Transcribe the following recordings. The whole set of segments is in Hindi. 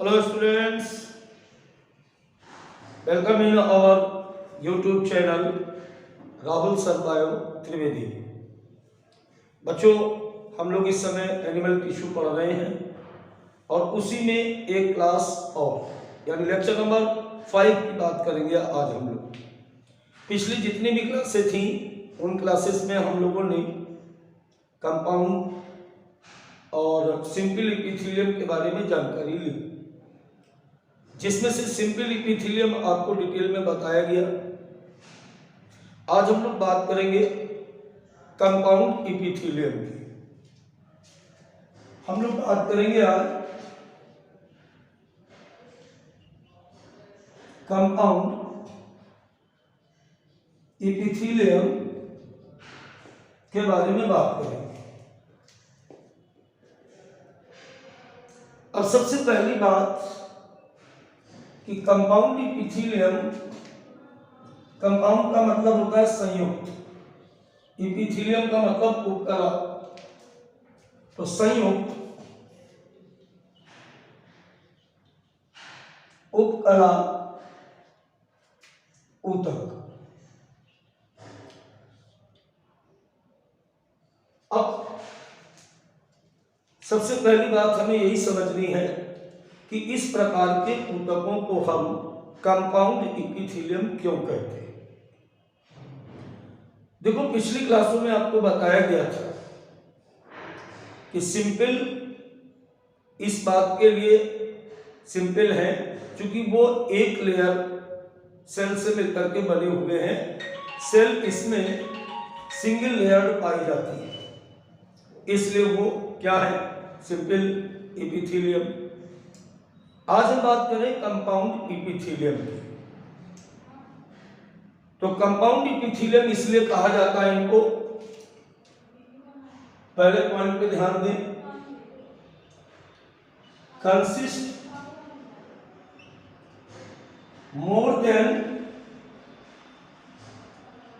Hello students, welcome in our YouTube channel Rahul सरबायो Trivedi. बच्चों, हम लोग इस समय एनिमल टिश्यू पढ़ रहे हैं और उसी में एक क्लास और यानी लेक्चर नंबर 5 की बात करेंगे आज हम लोग। पिछली जितनी भी क्लासें थी उन क्लासेस में हम लोगों ने कंपाउंड और सिंपल एपिथेलियम के बारे में जानकारी ली, जिसमें से सिंपल एपिथेलियम आपको डिटेल में बताया गया। आज हम लोग बात करेंगे कंपाउंड एपिथेलियम की। हम लोग बात करेंगे आज कंपाउंड एपिथेलियम के बारे में बात करेंगे। अब सबसे पहली बात कि कंपाउंड एपिथेलियम, कंपाउंड का मतलब होता है संयुक्त, एपिथेलियम का मतलब उपकला। तो संयुक्त उपकला ऊतक। अब सबसे पहली बात हमें यही समझनी है कि इस प्रकार के ऊतकों को हम कंपाउंड एपिथेलियम क्यों कहते हैं। देखो, पिछली क्लासों में आपको बताया गया था कि सिंपल इस बात के लिए सिंपल है क्योंकि वो एक लेयर सेल से मिलकर के बने हुए हैं। सेल इसमें सिंगल लेयर पाई जाती है, इसलिए वो क्या है, सिंपल एपिथेलियम। आज हम बात करें कंपाउंड एपिथेलियम की। तो कंपाउंड एपिथेलियम इसलिए कहा जाता है इनको, पहले पॉइंट पे ध्यान दें, consist more than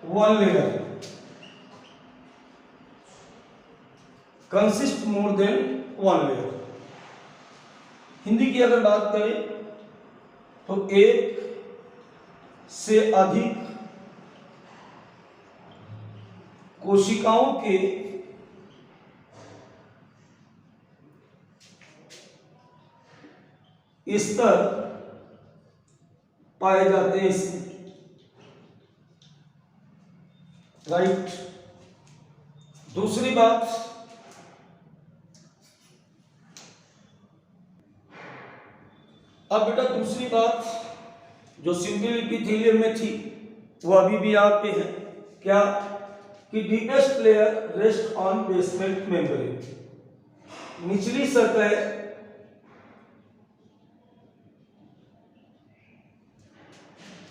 one layer, consist more than one layer. Hindi की अगर बात करें तो एक से अधिक कोशिकाओं के स्तर पाए जाते हैं इसमें, राइट। दूसरी बात, अब बेटा दूसरी बात जो सिंपल एपिथेलियम में थी वो अभी भी यहाँ पे है, क्या कि deepest layer rest on basement membrane. निचली सतह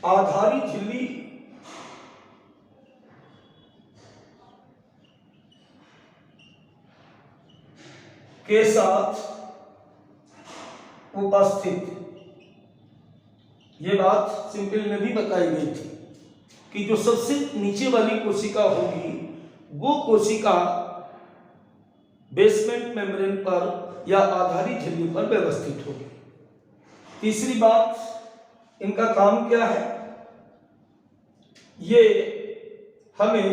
आधारी झिल्ली के साथ उपस्थित। ये बात सिंपल में भी बताई गई थी कि जो सबसे नीचे वाली कोशिका होगी वो कोशिका बेसमेंट मेम्ब्रेन पर या आधारी झिल्ली पर व्यवस्थित होगी। तीसरी बात, इनका काम क्या है, ये हमें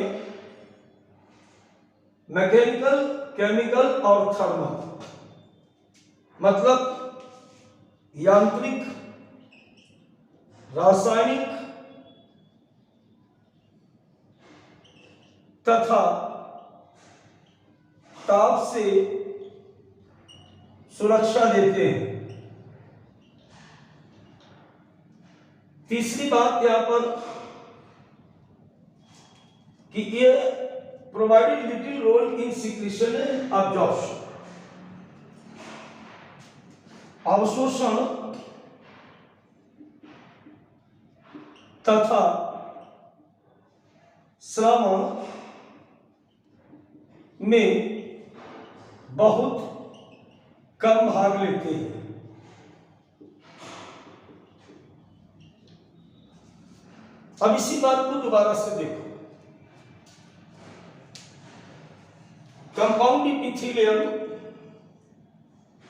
मैकेनिकल, केमिकल और थर्मल, मतलब यांत्रिक, रासायनिक तथा ताप से सुरक्षा देते हैं। तीसरी बात यहां पर कि ये provided little role in secretion and absorption, अवशोषण तथा श्रवण में बहुत कम भाग लेते हैं। अब इसी बात को दोबारा से देखो, कंपाउंड एपिथेलियम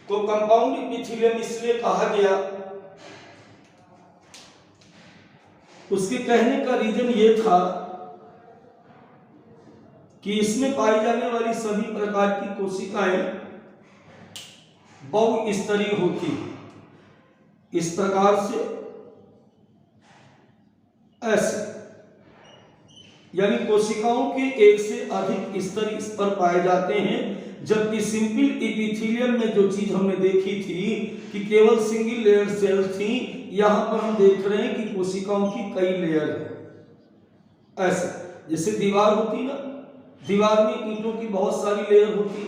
को कंपाउंड इपिथेलियम इसलिए कहा गया, उसके कहने का रीजन ये था कि इसमें पाई जाने वाली सभी प्रकार की कोशिकाएं बहुस्तरीय होती, इस प्रकार से ऐसे, यानी कोशिकाओं के एक से अधिक स्तर इस पर पाए जाते हैं, जबकि सिंपल इपिथेलियम में जो चीज हमने देखी थी कि केवल सिंगल लेयर सेल थी, यहां पर हम देख रहे हैं कि कोशिकाओं की कई लेयर है। ऐसे जैसे दीवार होती ना, दीवार में ईंटों की बहुत सारी लेयर होती,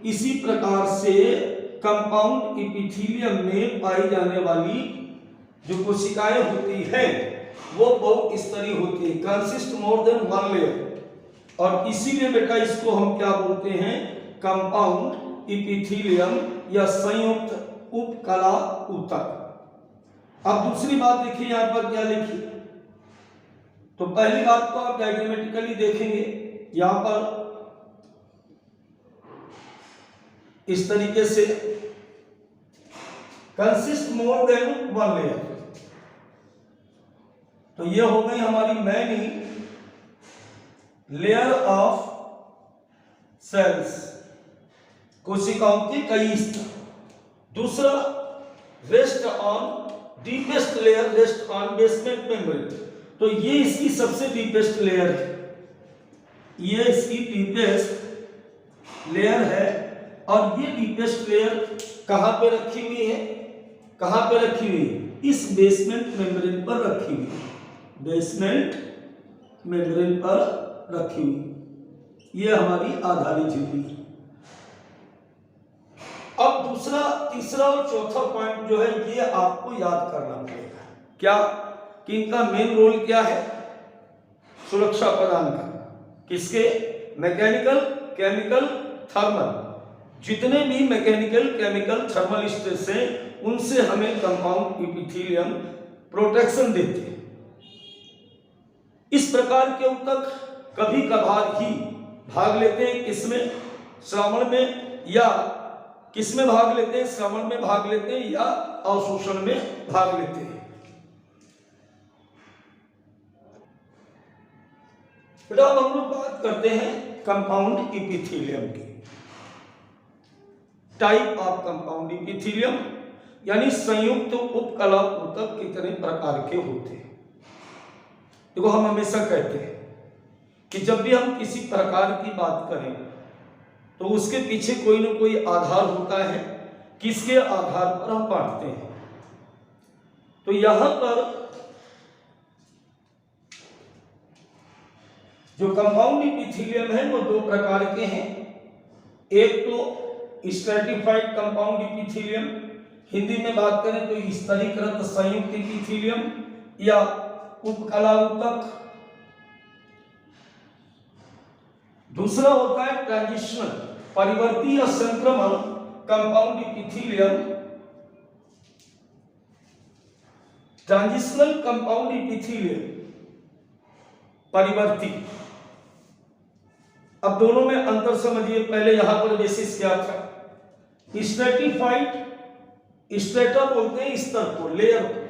इसी प्रकार से कंपाउंड इपिथेलियम में पाई जाने वाली जो कोशिकाएं होती हैं वो बहुस्तरीय होती है, consist more than one layer, और इसीलिए बेटा इसको हम क्या बोलते हैं, कंपाउंड इपिथेलियम या संयुक्त उपकला ऊतक। अब दूसरी बात देखिए यहां पर क्या लिखी, तो पहली बात को आप डायग्रामेटिकली देखेंगे, यहां पर इस तरीके से consist more than one layer, तो ये हो गई हमारी मैनी लेयर ऑफ सेल्स, कोशिकाओं के कई स्तर। दूसरा, rest on deepest layer, rest on basement membrane, तो ये इसकी सबसे डीपेस्ट लेयर है, ये इसकी डीपेस्ट लेयर है, और ये डीपेस्ट लेयर कहां पे रखी हुई है, कहां पे रखी हुई है, इस बेसमेंट मेम्ब्रेन पर रखी हुई है, बेसमेंट मेम्ब्रेन पर रखी हुई, ये हमारी आधारी झिल्ली है। अब दूसरा, तीसरा और चौथा पॉइंट जो है ये आपको याद करना पड़ेगा, क्या कि इनका मेन रोल क्या है, सुरक्षा प्रदान करना, किसके, मैकेनिकल, केमिकल, थर्मल, जितने भी मैकेनिकल, केमिकल, थर्मल स्ट्रेस हैं उनसे हमें कंपाउंड इपिथेलियम प्रोटेक्शन देते हैं। इस प्रकार के ऊतक कभी कभार ही भाग लेते हैं, किसमें, श्रवण में, या किसमें भाग लेते हैं, श्रवण में भाग लेते हैं या अवशोषण में भाग लेते हैं। बेटा अब हम लोग बात करते हैं कंपाउंड इपिथेलियम की, टाइप ऑफ कंपाउंड इपिथेलियम, यानी संयुक्त उपकला ऊतक कितने प्रकार के होते हैं। देखो हम हमेशा कहते हैं कि जब भी हम किसी प्रकार की बात करें तो उसके पीछे कोई ना कोई आधार होता है, किसके आधार पर हम बांटते हैं। तो यहां पर जो कंपाउंड इपिथेलियम है वो दो प्रकार के हैं, एक तो स्ट्रैटिफाइड कंपाउंड इपिथेलियम, हिंदी में बात करें तो स्तरीकृत संयुक्त इपिथेलियम या उपकला ऊतक। दूसरा होता है ट्रांजिशनल, परिवर्ती संक्रमण compound epithelium, transitional compound epithelium, परिवर्ती। अब दोनों में अंतर समझिए, पहले यहां पर बेसिस क्या था, स्ट्रैटिफाइड, स्ट्रेटा बोलते हैं स्तर को, लेयर को,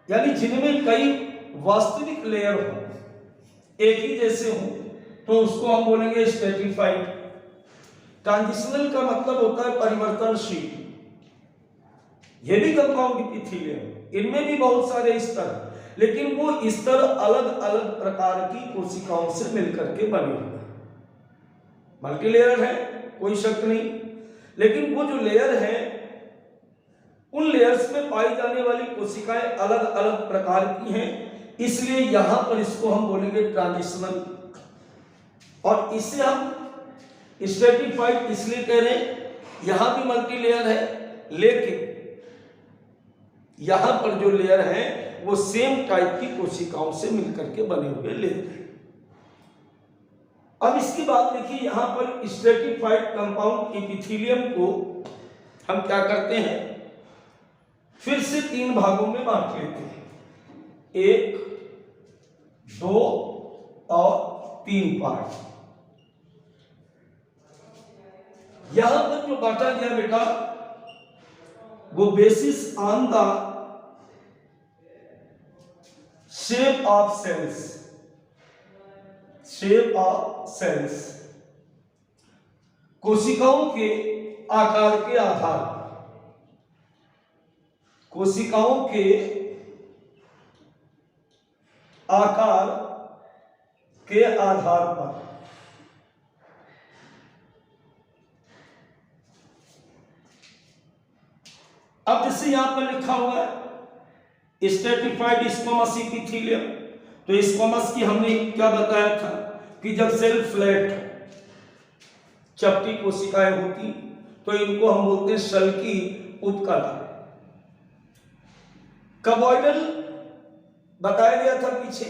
यानी जिनमें कई वास्तविक लेयर हो, एक ही जैसे हो, तो उसको हम बोलेंगे स्ट्रैटिफाइड। ट्रांजिशनल का मतलब होता है परिवर्तनशील, ये भी कंपाउंड इपिथेलियम, इनमें भी बहुत सारे स्तर, लेकिन वो स्तर अलग अलग प्रकार की कोशिकाओं से मिलकर के बने हुए, मल्टीलेयर है, कोई शक नहीं, लेकिन वो जो लेयर है उन लेयर्स में पाई जाने वाली कोशिकाएं अलग अलग प्रकार की हैं, इसलिए यहां पर इसको हम बोलेंगे ट्रांजिशनल, और इसे हम स्ट्रैटिफाइड इसलिए कह रहे हैं, यहां भी मल्टीलेयर है, लेकिन यहां पर जो लेयर है वो सेम टाइप की कोशिकाओं से मिलकर के बने हुए लेयर है। अब इसकी बात देखिए, यहां पर स्ट्रैटिफाइड कंपाउंड इपिथेलियम को हम क्या करते हैं, फिर से तीन भागों में बांट लेते हैं, 1, 2 और 3 पार्ट। यहां पर जो बांटा गया बेटा वो basis on the shape of cells, shape of cells, कोशिकाओं के आकार के आधार, कोशिकाओं के आकार के आधार पर अब जैसे यहां पर लिखा हुआ है स्ट्रेटिफाइड स्क्वैमस एपिथेलियम, तो स्क्वैमस की हमने क्या बताया था कि जब सेल फ्लैट चपटी कोशिकाएं होती तो इनको हम बोलते हैं शल की उपकला। कबॉइडल बताया गया था पीछे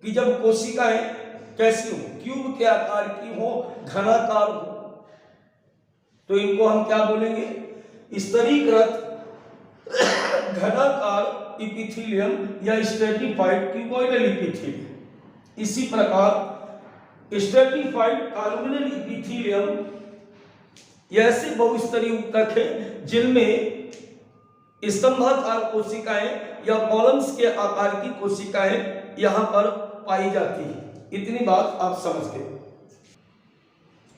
कि जब कोशिकाएं कैसी हो, क्यूब के आकार की हो, घनाकार हो, तो इनको हम क्या बोलेंगे, स्तरीकृत घनाकार एपिथेलियम या स्ट्रेटिफाइड क्यूबॉइडल एपिथेलियम। इसी प्रकार स्ट्रेटिफाइड कॉलमनर एपिथेलियम ऐसे बहुस्तरीय ऊतक है जिनमें स्तंभाकार कोशिकाएं या कॉलम्स के आकार की कोशिकाएं यहां पर पाई जाती है। इतनी बात आप समझ गए।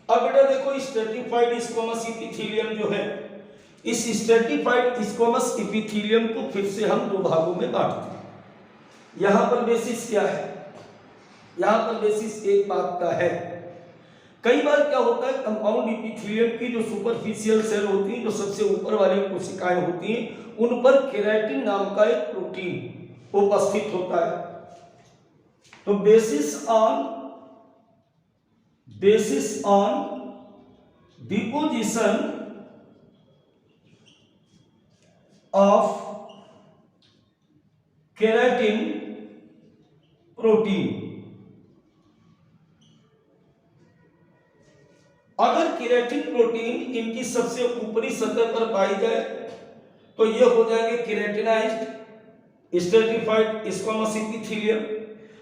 अब बेटा देखो स्ट्रेटिफाइड स्क्वैमस एपिथेलियम जो है, इस स्ट्रेटिफाइड स्क्वैमस एपिथेलियम को फिर से हम दो भागों में बांटते हैं। यहां पर बेसिस क्या है, यहां पर बेसिस एक बात का है, कई बार क्या होता है कंपाउंड एपिथेलियम की जो सुपरफिशियल सेल होती हैं, जो सबसे ऊपर वाली कोशिकाएं होती हैं, उन पर केराटिन नाम का एक प्रोटीन उपस्थित होता है। तो basis on deposition of keratin protein, अगर केराटिन प्रोटीन इनकी सबसे ऊपरी सतह पर पाई जाए तो ये हो जाएंगे केराटिनाइज्ड स्ट्रेटिफाइड स्क्वैमस एपिथेलियम,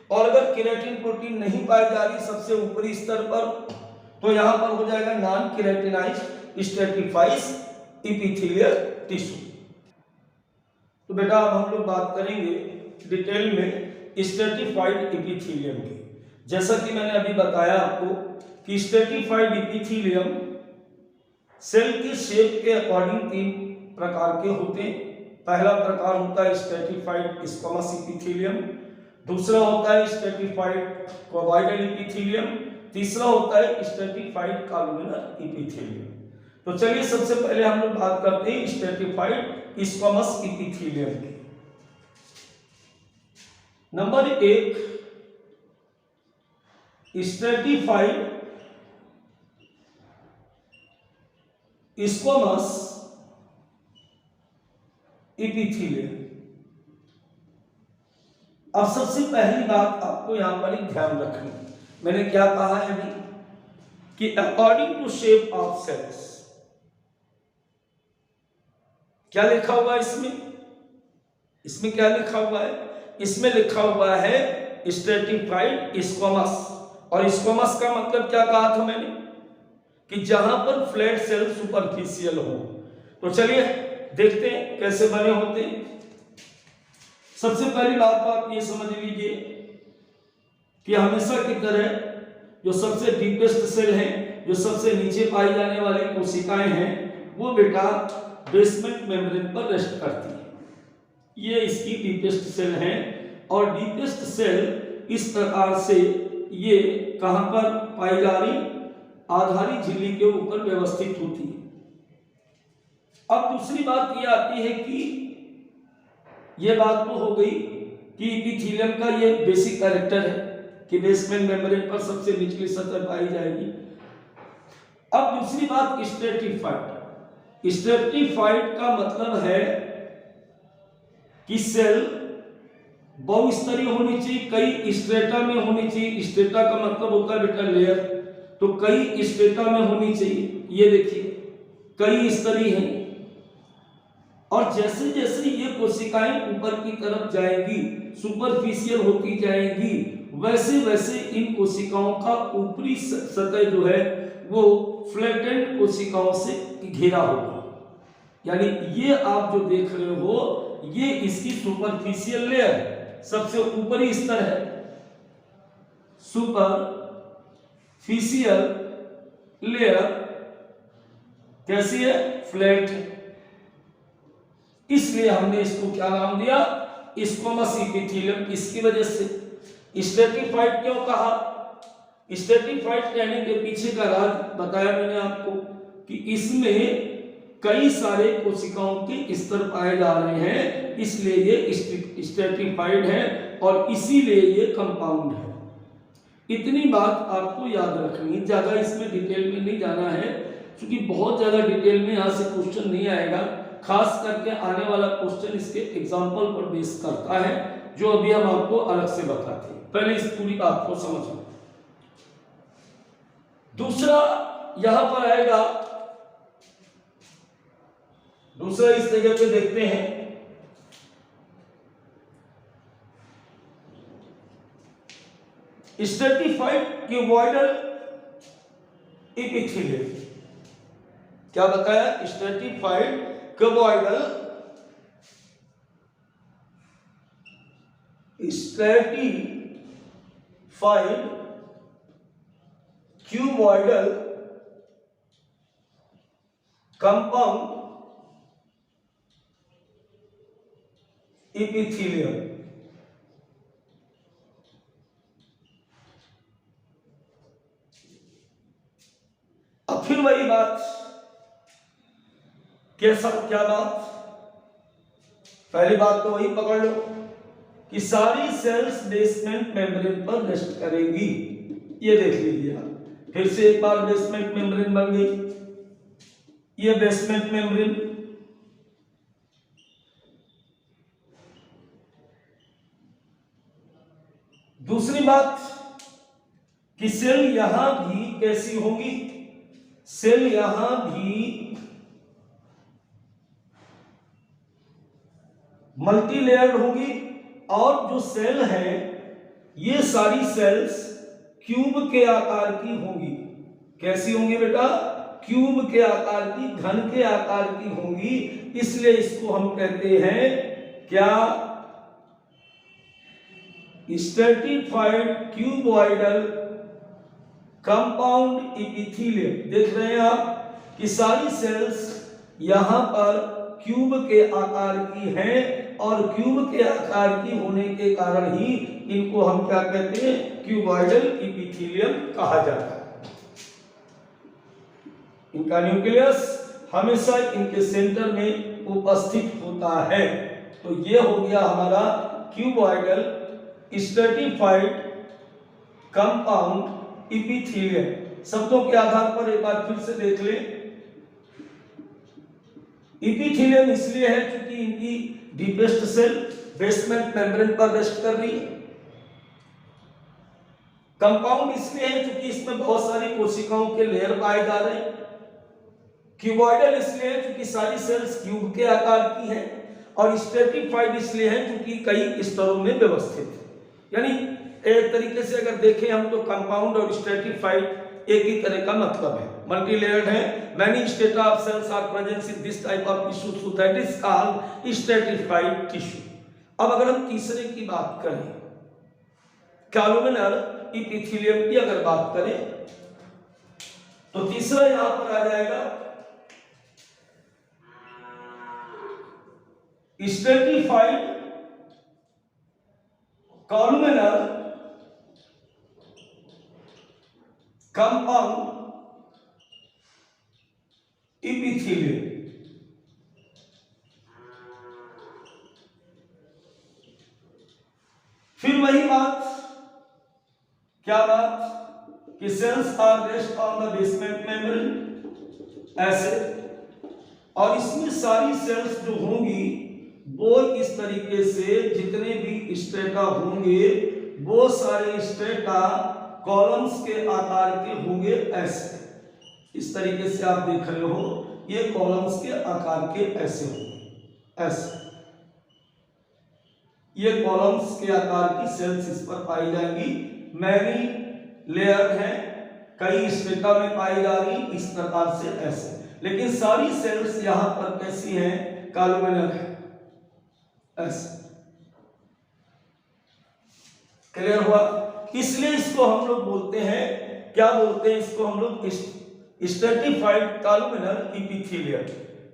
और अगर केराटिन प्रोटीन नहीं पाई जा रही सबसे ऊपरी स्तर पर तो यहां पर हो जाएगा non keratinised stratified epithelial tissue. तो बेटा अब हम लोग बात करेंगे डिटेल में स्ट्रेटिफाइड एपिथेलियम की। जैसा कि मैंने अभी बताया आपको कि स्ट्रेटिफाइड एपिथेलियम सेल के शेप के अकॉर्डिंग तीन प्रकार के होते हैं। पहला प्रकार होता है स्ट्रेटिफाइड स्क्वैमस एपिथेलियम, दूसरा होता है स्ट्रेटिफाइड क्यूबॉइडल एपिथेलियम, तीसरा होता है स्ट्रेटिफाइड कॉलमनर एपिथेलियम। तो चलिए सबसे पहले हम लोग बात करते हैं स्ट्रेटिफाइड स्क्वैमस एपिथेलियम की। Number 1 stratified squamous epithelium. अब सबसे पहली बात आपको यहां पर एक ध्यान रखनी, मैंने क्या कहा है अभी कि according to shape of cells, क्या लिखा हुआ है इसमें क्या लिखा हुआ है, इसमें लिखा हुआ है स्ट्रेटिफाइड स्क्वैमस। और स्क्वैमस का मतलब क्या कहा था मैंने कि जहां पर फ्लैट सेल सुपरफिशियल हो। तो चलिए देखते हैं कैसे बने होते हैं। सबसे पहली बात तो आप ये समझ लीजिए कि हमेशा की तरह जो सबसे डीपेस्ट सेल है, जो सबसे नीचे पाई जाने वाली कोशिकाएं हैं, वो बेटा बेसमेंट मेम्ब्रेन पर रेस्ट करती है। ये इसकी डीपेस्ट सेल है और डीपेस्ट सेल इस प्रकार से ये कहां पर पाई जा रही, आधारी झिल्ली के ऊपर व्यवस्थित होती है। अब दूसरी बात ये आती है कि ये बात तो हो गई कि एपिथेलियम का ये बेसिक कैरेक्टर है कि बेसमेंट मेम्ब्रेन पर सबसे निचली सतह पाई जाएगी। अब दूसरी बात स्ट्रेटिफाइड। स्ट्रेटिफाइड का मतलब है कि सेल बहुस्तरीय होनी चाहिए, कई स्ट्रेटा में होनी चाहिए। स्ट्रेटा का मतलब होता है बेटा लेयर, तो कई स्ट्रेटा में होनी चाहिए। ये देखिए कई स्तरीय हैं, और जैसे जैसे ये कोशिकाएं ऊपर की तरफ जाएंगी, सुपरफिशियल होती जाएंगी, वैसे वैसे इन कोशिकाओं का ऊपरी सतह जो है वो फ्लैटेंड कोशिकाओं से घिरा होगा। यानी ये आप जो देख रहे हो ये इसकी सुपरफिशियल लेयर, सबसे ऊपरी स्तर है, सुपरफिशियल लेयर कैसी है, फ्लैट है, इसलिए हमने इसको क्या नाम दिया, स्क्वैमस एपिथेलियम। इसकी वजह से स्ट्रेटिफाइड क्यों कहा, स्ट्रेटिफाइड कहने के पीछे का राज बताया मैंने आपको कि इसमें कई सारे कोशिकाओं के स्तर पाए जा रहे हैं, इसलिए ये स्ट्रेटिफाइड है और इसीलिए ये कंपाउंड है। इतनी बात आपको याद रखनी है, ज्यादा इसमें डिटेल में नहीं जाना है क्योंकि बहुत ज्यादा डिटेल में यहाँ से क्वेश्चन नहीं आएगा। खास करके आने वाला क्वेश्चन इसके एग्जाम्पल पर बेस करता है जो अभी हम आपको अलग से बताते हैं। पहले इस पूरी बात को समझो। दूसरा यहां पर आएगा, दूसरा इस जगह पे देखते हैं, स्ट्रेटिफाइड क्यूबॉइडल एपिथेलियम। क्या बताया, stratified cuboidal stratified cuboidal compound epithelium. अब फिर वही बात, कैसा, क्या बात, पहली बात तो वही पकड़ लो कि सारी सेल्स बेसमेंट मेम्ब्रेन पर रेस्ट करेंगी। ये देख लीजिए आप, फिर से एक बार बेसमेंट मेम्ब्रेन बन गई, ये बेसमेंट मेम्ब्रेन। दूसरी बात कि सेल यहां भी कैसी होगी, सेल यहां भी मल्टी लेयर्ड होगी और जो सेल है ये सारी सेल्स क्यूब के आकार की होंगी। कैसी होंगी बेटा, क्यूब के आकार की, घन के आकार की होंगी, इसलिए इसको हम कहते हैं क्या, स्ट्रेटिफाइड क्यूबॉइडल कंपाउंड एपिथेलियम। देख रहे हैं आप कि सारी सेल्स यहां पर क्यूब के आकार की हैं और क्यूब के आकार की होने के कारण ही इनको हम क्या कहते हैं, क्यूबॉइडल एपिथेलियम कहा जाता है। इनका न्यूक्लियस हमेशा इनके सेंटर में उपस्थित होता है। तो ये हो गया हमारा क्यूबॉइडल स्ट्रेटिफाइड कंपाउंड एपिथेलियम। शब्दों के आधार पर एक बार फिर से देख लें। एपिथेलियम इसलिए है क्योंकि इनकी डीपेस्ट सेल बेसमेंट मेम्ब्रेन पर रेस्ट कर रही है। कंपाउंड इसलिए है क्योंकि इसमें बहुत सारी कोशिकाओं के लेयर पाए जा रहे हैं। क्यूबॉइडल इसलिए है क्योंकि सारी सेल्स क्यूब के आकार की हैं और स्ट्रेटिफाइड इसलिए है क्योंकि कई स्तरों में व्यवस्थित है। यानी एक तरीके से अगर देखें हम तो कंपाउंड और स्ट्रेटिफाइड एक ही तरह का मतलब है, मल्टी लेयर्ड है। Many strata of cells are present in this type of tissue so that is called stratified tissue. अब अगर हम तीसरे की बात करें, कॉलुमिनर एपिथेलियम की अगर बात करें तो तीसरा यहां पर आ जाएगा स्ट्रेटिफाइड कॉलुमिनर कंपाउंड एपिथेलियम। फिर वही बात, क्या बात कि cells are rest on the basement membrane ऐसे, और इसमें सारी सेल्स जो होंगी वो इस तरीके से जितने भी स्ट्रेटा होंगे वो सारे स्ट्रेटा कॉलम्स के आकार के होंगे ऐसे। इस तरीके से आप देख रहे हो ये कॉलम्स के आकार के ऐसे होंगे, ऐसे ये कॉलम्स के आकार की सेल्स इस पर पाई जाएंगी। मैनी लेयर है, कई स्ट्रेटा में पाई जा रही, इस प्रकार से ऐसे। लेकिन सारी सेल्स यहां पर कैसी हैं, कॉलमनर है। ऐसे क्लियर हुआ। इसलिए इसको हम लोग बोलते हैं, क्या बोलते हैं इसको हम लोग, स्ट्रैटिफाइड कॉलमनर एपिथेलियम।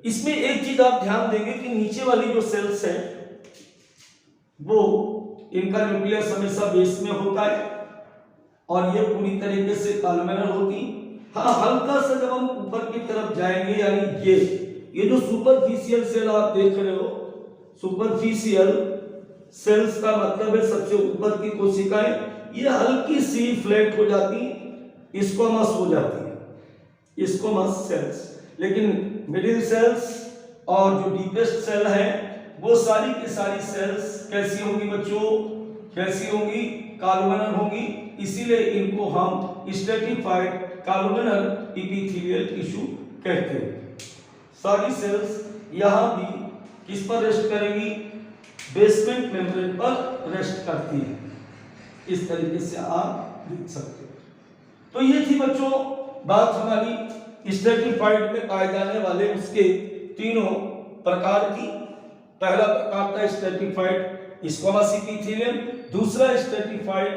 इसमें एक चीज आप ध्यान देंगे कि नीचे वाली जो सेल्स है वो इनका न्यूक्लियस हमेशा बेस में होता है और ये पूरी तरीके से कॉलमनर होती। हाँ, हल्का सा जब हम ऊपर की तरफ जाएंगे, यानी ये जो सुपरफिशियल सेल आप देख रहे हो, सुपरफिशियल सेल्स का मतलब है सबसे ऊपर की कोशिकाएं, ये हल्की सी फ्लैट हो जाती, स्क्वामस हो जाती है, स्क्वामस सेल्स। लेकिन मिडिल सेल्स और जो डीपेस्ट सेल है वो सारी की सारी सेल्स कैसी होंगी बच्चों, कैसी होंगी, कॉलमनर होंगी। इसीलिए इनको हम स्ट्रैटिफाइड कॉलमनर एपिथेलियल टिश्यू कहते हैं। सारी सेल्स यहां भी किस पर रेस्ट करेंगी, बेसमेंट मेम्ब्रेन पर रेस्ट करती है। इस तरीके से आप लिख सकते हो। तो ये थी बच्चों बात हमारी स्ट्रैटिफाइड में पाए जाने वाले उसके तीनों प्रकार की। पहला प्रकार था स्ट्रैटिफाइड स्क्वामस एपिथेलियम, दूसरा स्ट्रैटिफाइड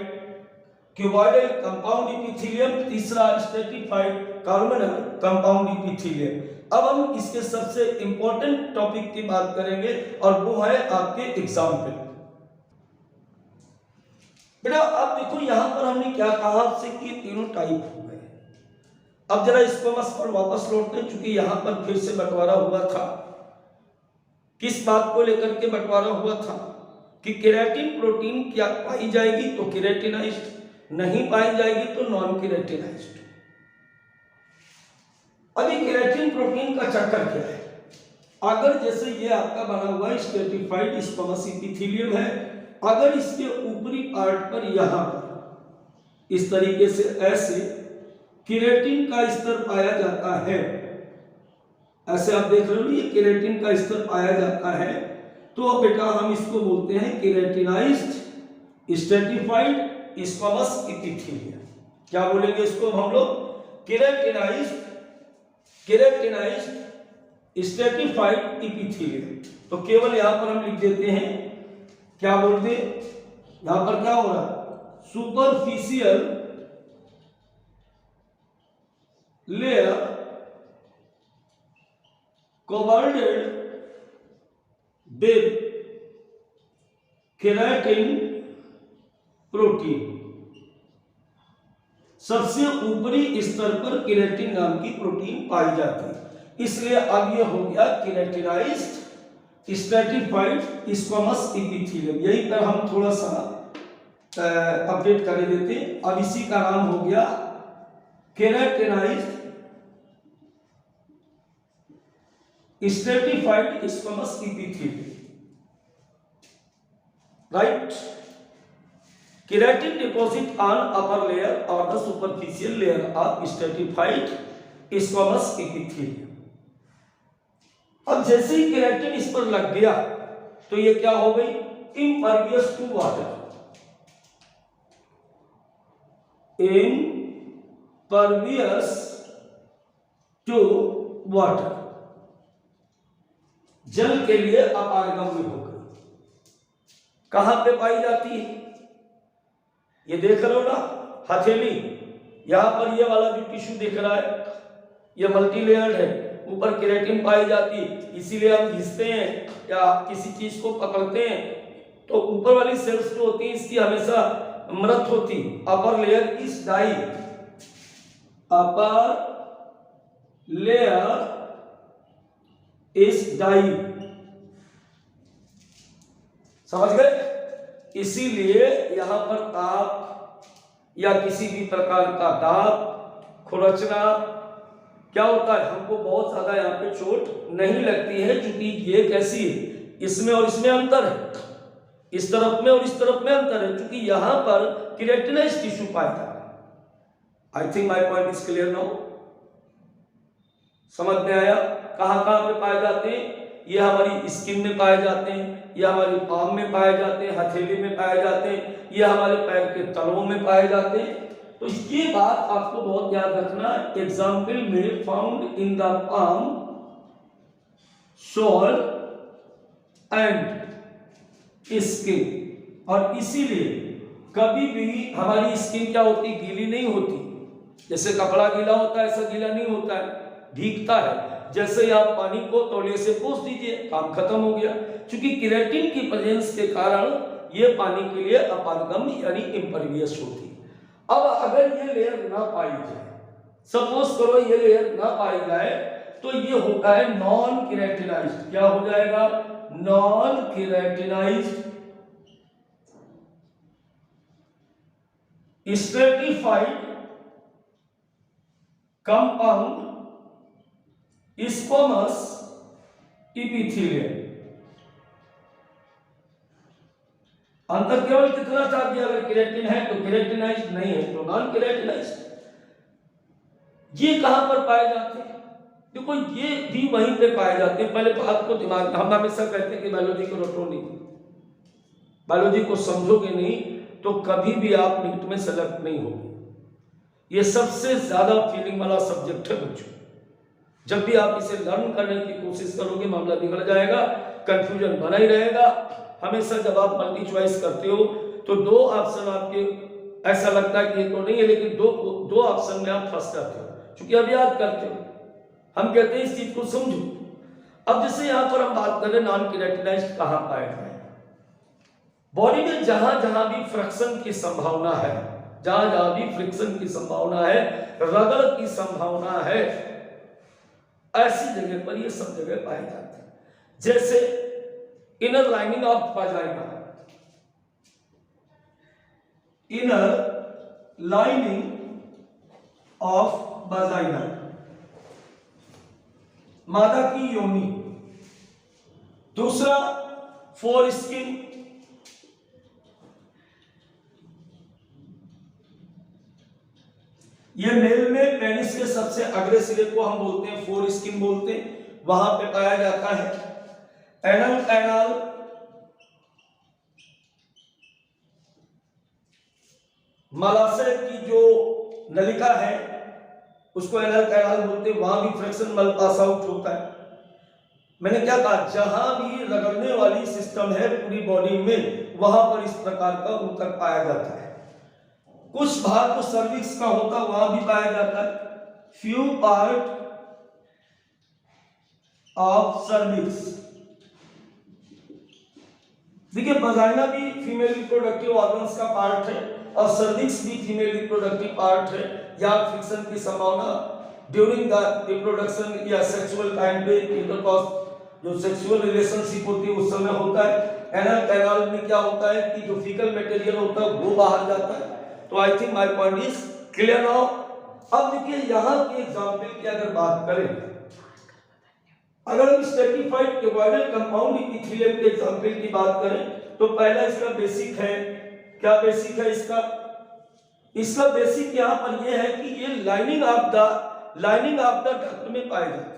क्यूबॉइडल कंपाउंड एपिथेलियम, तीसरा स्ट्रैटिफाइड कॉलमनर कंपाउंड एपिथेलियम। अब हम इसके सबसे इंपॉर्टेंट टॉपिक की बात करेंगे और वो है आपके एग्जाम्पल। बेटा अब देखो यहां पर हमने क्या कहा आपसे कि तीनों टाइप हो गए। अब जरा स्क्वामस पर वापस लौटते हैं, चूंकि यहां पर फिर से बंटवारा हुआ था। किस बात को लेकर के बंटवारा हुआ था कि केराटिन प्रोटीन क्या पाई जाएगी तो केराटिनाइज्ड, नहीं पाई जाएगी तो नॉन केराटिनाइज्ड। अभी केराटिन प्रोटीन का चक्कर क्या है, अगर जैसे ये आपका बना हुआ स्ट्रैटिफाइड स्क्वामस एपिथेलियम है, अगर इसके ऊपरी पार्ट पर यहां पर इस तरीके से ऐसे केराटिन का स्तर पाया जाता है, ऐसे आप देख रहे हो ये केराटिन का स्तर पाया जाता है, तो बेटा हम इसको बोलते हैं केराटिनाइज्ड स्ट्रैटिफाइड स्क्वामस एपिथेलियम। क्या बोलेंगे इसको हम लोग, केराटिनाइज्ड स्ट्रैटिफाइड एपिथेलियम। तो केवल यहां पर हम लिख देते हैं, क्या बोलते हैं, यहां पर क्या हो रहा है, superficial layer covered with keratin protein. सबसे ऊपरी स्तर पर केराटिन नाम की प्रोटीन पाई जाती है, इसलिए अब यह हो गया केराटिनाइज्ड स्ट्रैटिफाइड स्क्वामस एपिथेलियम। यही पर हम थोड़ा सा अपडेट कर देते हैं। अब इसी का नाम हो गया keratinised stratified squamous epithelium, right. Keratin deposit on upper layer और the superficial layer of stratified squamous epithelium. अब जैसे ही केराटिन इस पर लग गया तो ये क्या हो गई, impervious to water, impervious to water, जल के लिए अपारगम्य हो गई। कहां पे पाई जाती है, ये देख रहे हो ना हथेली, यहां पर ये वाला जो टिश्यू दिख रहा है ये मल्टीलेयर्ड है, ऊपर केराटिन पाई जाती है। इसीलिए हम घिसते हैं या किसी चीज को पकड़ते हैं तो ऊपर वाली सेल्स जो होती है इसकी हमेशा मृत होती, upper layer is die, upper layer is die, समझ गए। इसीलिए यहां पर ताप या किसी भी प्रकार का दाब, खुरचना क्या होता है, हमको बहुत ज्यादा यहाँ पे चोट नहीं लगती है, क्योंकि ये कैसी है, इसमें और इसमें अंतर है, इस तरफ में और इस तरफ में अंतर है, क्योंकि यहां पर केराटिनाइज्ड टिश्यू पाया जाता है। I think my point is clear now, समझ में आया। कहां कहां पे पाए जाते हैं, ये हमारी स्किन में पाए जाते हैं, ये हमारी पाम में पाए जाते हैं, हथेली में पाए जाते हैं, ये हमारे पैर के तलवों में पाए जाते हैं। तो ये बात आपको बहुत याद रखना। एग्जाम्पल में found in the palm, sole and skin. और इसीलिए कभी भी हमारी स्किन क्या होती, गीली नहीं होती। जैसे कपड़ा गीला होता है ऐसा गीला नहीं होता है, भीगता है। जैसे आप पानी को तौलिए से पोंछ दीजिए, काम खत्म हो गया। क्योंकि केराटिन की प्रेजेंस के कारण ये पानी के लिए अपारगम्य यानी इम्परवियस होती है। अब अगर ये लेयर ना पाई जाए, सपोज करो ये लेयर ना पाई जाए, तो ये होता है नॉन केराटिनाइज्ड। क्या हो जाएगा, non keratinised stratified compound squamous epithelium. अंतर केवल कितना था कि अगर केराटिन है तो केराटिनाइज्ड, नहीं है तो नॉन केराटिनाइज्ड। ये कहां पर पाए जाते हैं, देखो ये भी वहीं पे पाए जाते हैं। पहले बात को दिमाग में, हम हमेशा कहते हैं कि बायोलॉजी को रटो नहीं, बायोलॉजी को समझोगे नहीं तो कभी भी आप नीट में सेलेक्ट नहीं होगे। ये सबसे ज्यादा फीलिंग वाला सब्जेक्ट है बच्चों। जब भी आप इसे लर्न करने की कोशिश करोगे मामला बिगड़ जाएगा, कंफ्यूजन बना ही रहेगा। हमेशा जब आप मल्टी चॉइस करते हो तो दो ऑप्शन आपके ऐसा लगता है कि ये तो नहीं है, लेकिन दो ऑप्शन में आप फंस जाते हो, क्योंकि अब याद करते हो। हम कहते हैं इस चीज को समझो। अब जैसे यहां पर हम बात करें नॉन केराटिनाइज्ड कहां पाए जाए, बॉडी में जहां जहां भी फ्रिक्शन की संभावना है, जहां जहां भी फ्रिक्शन की संभावना है, रगड़ की संभावना है, ऐसी जगह पर ये सब जगह पाए जाते हैं। जैसे inner lining of vagina, inner lining of vagina, मादा की योनि। दूसरा फोर स्किन, ये मेल में पेनिस के सबसे अग्र सिरे को हम बोलते हैं फोर स्किन बोलते हैं, वहां पे पाया जाता है। एनल कैनाल, मलाशय की जो नलिका है उसको एनल कैनाल बोलते हैं, वहां भी फ्रिक्शन मल पास आउट होता है। मैंने क्या कहा, जहां भी रगड़ने वाली सिस्टम है पूरी बॉडी में, वहां पर इस प्रकार का ऊतक पाया जाता है। कुछ भाग तो सर्विक्स का होता है, वहां भी पाया जाता है। Few part of cervix. देखिए वजाइना भी फीमेल रिप्रोडक्टिव ऑर्गन्स का पार्ट है और सर्विक्स भी फीमेल रिप्रोडक्टिव पार्ट है। या फ्रिक्शन की संभावना ड्यूरिंग द रिप्रोडक्शन या सेक्सुअल टाइम पे इंटरकॉर्स जो सेक्सुअल रिलेशनशिप होती है उस समय होता है। एनल कैनाल में क्या होता है कि जो फीकल मटेरियल होता है वो बाहर जाता है। तो I think my point is clear now. अब देखिए यहां के एग्जांपल की अगर बात करें, अगर हम स्ट्रेटिफाइड क्यूबॉइडल कंपाउंड इपिथेलियम के एग्जांपल की बात करें तो पहला इसका बेसिक है। क्या बेसिक है इसका बेसिक यहां पर यह है कि ये लाइनिंग ऑफ द डक्ट में पाए जाते हैं,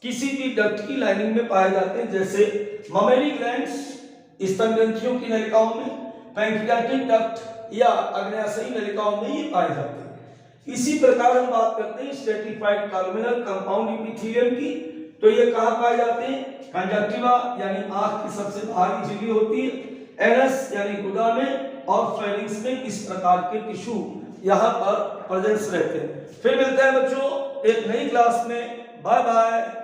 किसी भी डक्ट की लाइनिंग में पाए जाते हैं। जैसे ममेरी ग्लैंड्स स्तन ग्रंथियों की नलिकाओं में, पैंक्रियाटिक डक्ट या अग्न्याशयी नलिकाओं में ये पाए जाते हैं। इसी प्रकार हम बात करते हैं स्ट्रेटिफाइड कॉलमिनल कंपाउंड इपिथेलियम की, तो ये कहां पाए जाते हैं, कंजक्टिवा यानी आंख की सबसे बाहरी झिल्ली होती है, एनस यानी गुदा में, और फेरिंक्स में इस प्रकार के टिश्यू यहां पर प्रेजेंस रहते हैं। फिर मिलते हैं बच्चों एक नई क्लास में। Bye bye.